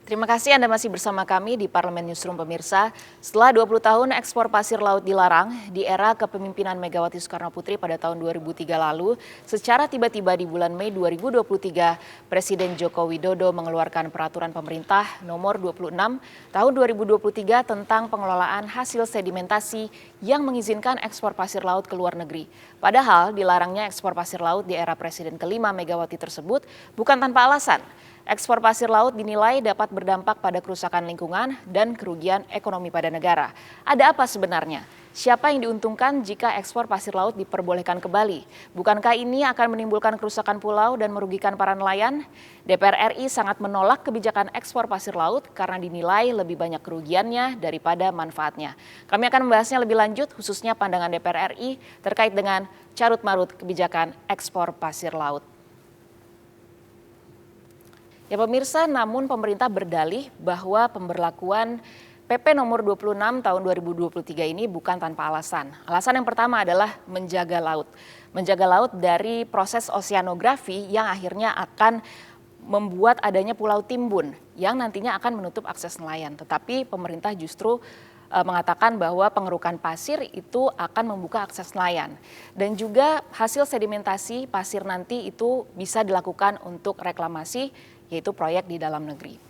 Terima kasih Anda masih bersama kami di Parlemen Newsroom pemirsa. Setelah 20 tahun ekspor pasir laut dilarang di era kepemimpinan Megawati Soekarnoputri pada tahun 2003 lalu, secara tiba-tiba di bulan Mei 2023, Presiden Joko Widodo mengeluarkan peraturan pemerintah nomor 26 tahun 2023 tentang pengelolaan hasil sedimentasi yang mengizinkan ekspor pasir laut ke luar negeri. Padahal dilarangnya ekspor pasir laut di era Presiden kelima Megawati tersebut bukan tanpa alasan. Ekspor pasir laut dinilai dapat berdampak pada kerusakan lingkungan dan kerugian ekonomi pada negara. Ada apa sebenarnya? Siapa yang diuntungkan jika ekspor pasir laut diperbolehkan kembali? Bukankah ini akan menimbulkan kerusakan pulau dan merugikan para nelayan? DPR RI sangat menolak kebijakan ekspor pasir laut karena dinilai lebih banyak kerugiannya daripada manfaatnya. Kami akan membahasnya lebih lanjut, khususnya pandangan DPR RI terkait dengan carut-marut kebijakan ekspor pasir laut. Ya pemirsa, namun pemerintah berdalih bahwa pemberlakuan PP nomor 26 tahun 2023 ini bukan tanpa alasan. Alasan yang pertama adalah menjaga laut. Menjaga laut dari proses oseanografi yang akhirnya akan membuat adanya pulau timbun yang nantinya akan menutup akses nelayan. Tetapi pemerintah justru mengatakan bahwa pengerukan pasir itu akan membuka akses nelayan. Dan juga hasil sedimentasi pasir nanti itu bisa dilakukan untuk reklamasi, yaitu proyek di dalam negeri.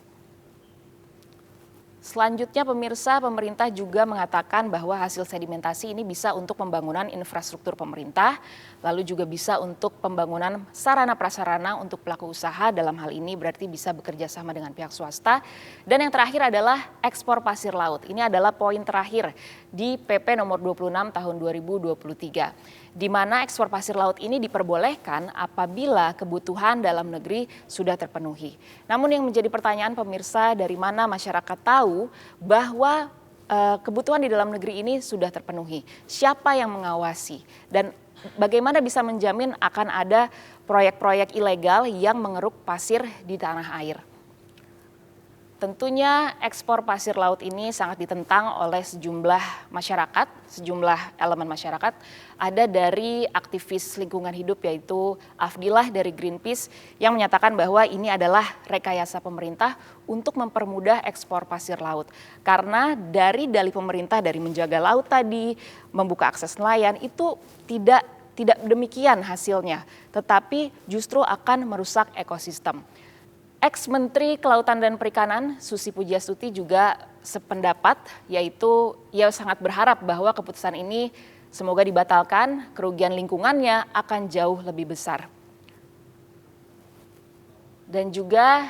Selanjutnya pemirsa, pemerintah juga mengatakan bahwa hasil sedimentasi ini bisa untuk pembangunan infrastruktur pemerintah, lalu juga bisa untuk pembangunan sarana prasarana untuk pelaku usaha, dalam hal ini berarti bisa bekerja sama dengan pihak swasta. Dan yang terakhir adalah ekspor pasir laut. Ini adalah poin terakhir di PP nomor 26 tahun 2023. Di mana ekspor pasir laut ini diperbolehkan apabila kebutuhan dalam negeri sudah terpenuhi. Namun yang menjadi pertanyaan pemirsa, dari mana masyarakat tahu bahwa kebutuhan di dalam negeri ini sudah terpenuhi? Siapa yang mengawasi? Dan bagaimana bisa menjamin akan ada proyek-proyek ilegal yang mengeruk pasir di tanah air? Tentunya ekspor pasir laut ini sangat ditentang oleh sejumlah masyarakat, sejumlah elemen masyarakat. Ada dari aktivis lingkungan hidup yaitu Afdilah dari Greenpeace yang menyatakan bahwa ini adalah rekayasa pemerintah untuk mempermudah ekspor pasir laut. Karena dari dalih pemerintah dari menjaga laut tadi, membuka akses nelayan itu tidak demikian hasilnya, tetapi justru akan merusak ekosistem. Ex-Menteri Kelautan dan Perikanan Susi Pujiastuti juga sependapat, yaitu ia sangat berharap bahwa keputusan ini semoga dibatalkan, kerugian lingkungannya akan jauh lebih besar. Dan juga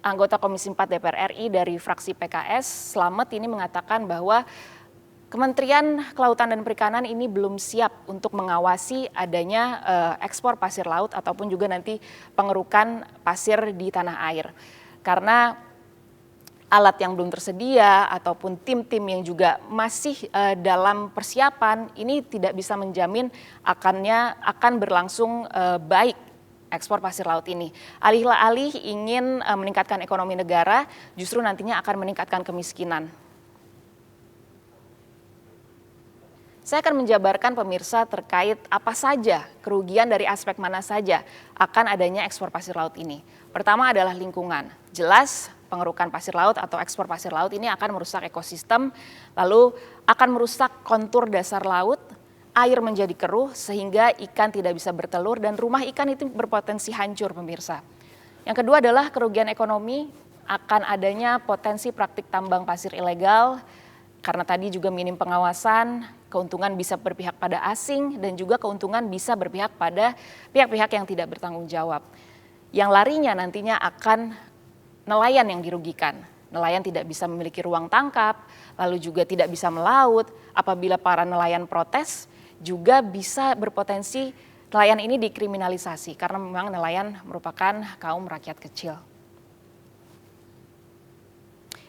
anggota Komisi 4 DPR RI dari fraksi PKS, Slamet, ini mengatakan bahwa Kementerian Kelautan dan Perikanan ini belum siap untuk mengawasi adanya ekspor pasir laut ataupun juga nanti pengerukan pasir di tanah air. Karena alat yang belum tersedia ataupun tim-tim yang juga masih dalam persiapan ini tidak bisa menjamin akan berlangsung baik ekspor pasir laut ini. Alih-alih ingin meningkatkan ekonomi negara, justru nantinya akan meningkatkan kemiskinan. Saya akan menjabarkan pemirsa terkait apa saja kerugian dari aspek mana saja akan adanya ekspor pasir laut ini. Pertama adalah lingkungan. Jelas pengerukan pasir laut atau ekspor pasir laut ini akan merusak ekosistem, lalu akan merusak kontur dasar laut, air menjadi keruh sehingga ikan tidak bisa bertelur dan rumah ikan itu berpotensi hancur pemirsa. Yang kedua adalah kerugian ekonomi, akan adanya potensi praktik tambang pasir ilegal, karena tadi juga minim pengawasan, keuntungan bisa berpihak pada asing dan juga keuntungan bisa berpihak pada pihak-pihak yang tidak bertanggung jawab. Yang larinya nantinya akan nelayan yang dirugikan. Nelayan tidak bisa memiliki ruang tangkap, lalu juga tidak bisa melaut. Apabila para nelayan protes, juga bisa berpotensi nelayan ini dikriminalisasi karena memang nelayan merupakan kaum rakyat kecil.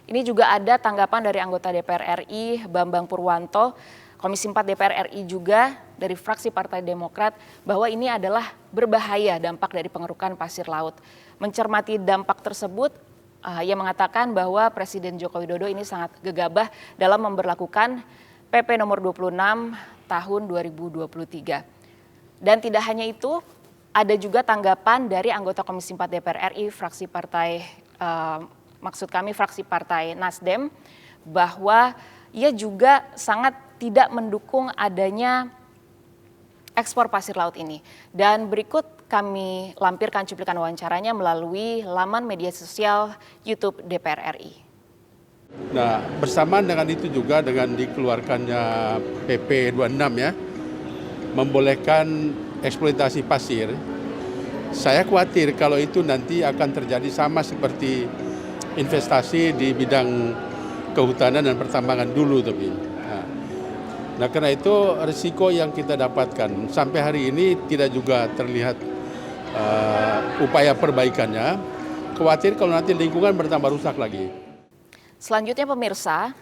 Ini juga ada tanggapan dari anggota DPR RI Bambang Purwanto, Komisi 4 DPR RI juga dari fraksi Partai Demokrat, bahwa ini adalah berbahaya dampak dari pengerukan pasir laut. Mencermati dampak tersebut, ia mengatakan bahwa Presiden Joko Widodo ini sangat gegabah dalam memberlakukan PP nomor 26 tahun 2023. Dan tidak hanya itu, ada juga tanggapan dari anggota Komisi 4 DPR RI fraksi Partai maksud kami fraksi Partai Nasdem, bahwa ia juga sangat tidak mendukung adanya ekspor pasir laut ini. Dan berikut kami lampirkan cuplikan wawancaranya melalui laman media sosial YouTube DPR RI. Nah, bersamaan dengan itu juga dengan dikeluarkannya PP 26 ya, membolehkan eksploitasi pasir, saya khawatir kalau itu nanti akan terjadi sama seperti investasi di bidang kehutanan dan pertambangan dulu. Nah, karena itu risiko yang kita dapatkan sampai hari ini tidak juga terlihat upaya perbaikannya. Khawatir kalau nanti lingkungan bertambah rusak lagi. Selanjutnya pemirsa,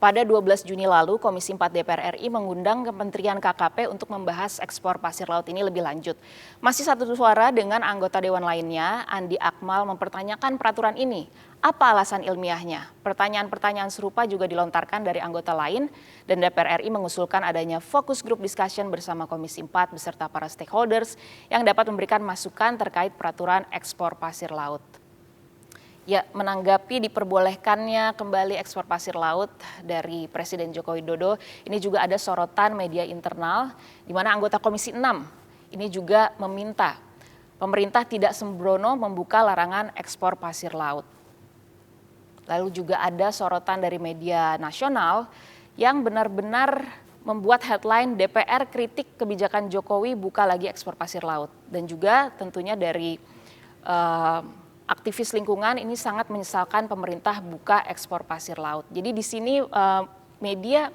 pada 12 Juni lalu Komisi 4 DPR RI mengundang Kementerian KKP untuk membahas ekspor pasir laut ini lebih lanjut. Masih satu suara dengan anggota Dewan lainnya, Andi Akmal mempertanyakan peraturan ini. Apa alasan ilmiahnya? Pertanyaan-pertanyaan serupa juga dilontarkan dari anggota lain dan DPR RI mengusulkan adanya fokus group discussion bersama Komisi 4 beserta para stakeholders yang dapat memberikan masukan terkait peraturan ekspor pasir laut. Ya, menanggapi diperbolehkannya kembali ekspor pasir laut dari Presiden Joko Widodo, ini juga ada sorotan media internal di mana anggota Komisi 6 ini juga meminta pemerintah tidak sembrono membuka larangan ekspor pasir laut. Lalu juga ada sorotan dari media nasional yang benar-benar membuat headline DPR kritik kebijakan Jokowi buka lagi ekspor pasir laut. Dan juga tentunya dari aktivis lingkungan ini sangat menyesalkan pemerintah buka ekspor pasir laut. Jadi di sini media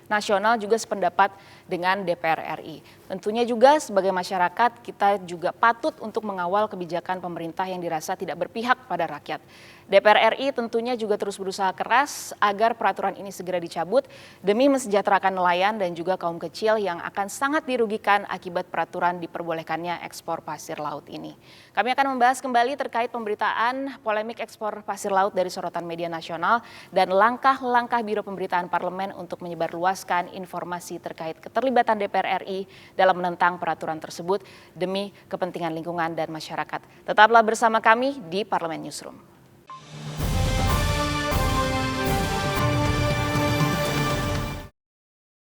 nasional juga sependapat dengan DPR RI. Tentunya juga sebagai masyarakat kita juga patut untuk mengawal kebijakan pemerintah yang dirasa tidak berpihak pada rakyat. DPR RI tentunya juga terus berusaha keras agar peraturan ini segera dicabut demi mensejahterakan nelayan dan juga kaum kecil yang akan sangat dirugikan akibat peraturan diperbolehkannya ekspor pasir laut ini. Kami akan membahas kembali terkait pemberitaan polemik ekspor pasir laut dari sorotan media nasional dan langkah-langkah Biro Pemberitaan Parlemen untuk menyebarluaskan informasi terkait keterlibatan DPR RI dalam menentang peraturan tersebut demi kepentingan lingkungan dan masyarakat. Tetaplah bersama kami di Parlemen Newsroom.